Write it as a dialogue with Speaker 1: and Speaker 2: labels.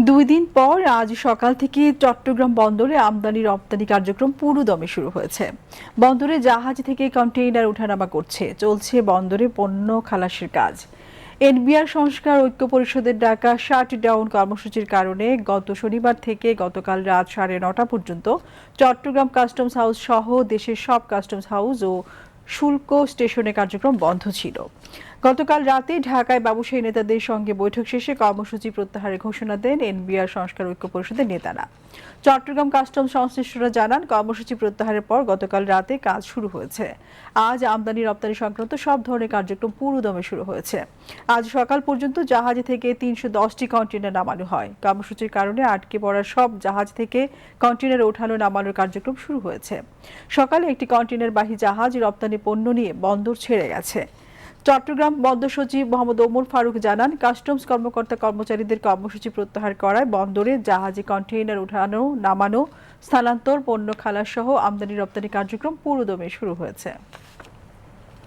Speaker 1: দুই দিন পর আজ সকাল থেকে চট্টগ্রাম বন্দরে আমদানি রপ্তানি কার্যক্রম পুরোদমে শুরু হয়েছে। বন্দরে জাহাজ থেকে কন্টেইনার ওঠানামা করছে, চলছে বন্দরে পণ্য খালাসের কাজ। এনবিআর সংস্কার ঐক্য পরিষদের ডাকা শাটডাউন কর্মসূচির কারণে গত শনিবার থেকে গতকাল রাত 9:30 পর্যন্ত চট্টগ্রাম কাস্টমস হাউস সহ দেশের সব কাস্টমস হাউস ও শুল্ক স্টেশনে কার্যক্রম বন্ধ ছিল। গতকাল রাতে ঢাকায় ব্যবসায়ী নেতাদের সঙ্গে বৈঠক শেষে কর্মসূচি প্রত্যাহারের ঘোষণা দেন এনবিআর সংস্কার ঐক্য পরিষদের নেতারা। চট্টগ্রাম কাস্টমস সংশ্লিষ্টরা জানান, কর্মসূচি প্রত্যাহারের পর গতকাল রাতে কাজ শুরু হয়েছে। আজ আমদানি রপ্তানি সংক্রান্ত সব ধরনের কার্যক্রম পুরোদমে শুরু হয়েছে। আজ সকাল পর্যন্ত জাহাজে থেকে 310টি কন্টেইনার নামানো হয়। কর্মসূচির কারণে আটকে পড়া সব জাহাজ থেকে কন্টেইনার ওঠানো নামানোর কার্যক্রম শুরু হয়েছে। সকালে একটি কন্টেইনারবাহী জাহাজ রপ্তানি পণ্য নিয়ে বন্দর ছেড়ে গেছে। চট্টগ্রাম বন্দর সচিব মোহাম্মদ ওমর ফারুক জানান, কাস্টমস কর্মকর্তা কর্মচারীদের কর্মসূচি প্রত্যাহার করায় বন্দরে জাহাজে কন্টেইনার ওঠানো নামানো, স্থানান্তর, পণ্য খালাস সহ আমদানি রপ্তানি কার্যক্রম পুরোদমে শুরু হয়েছে।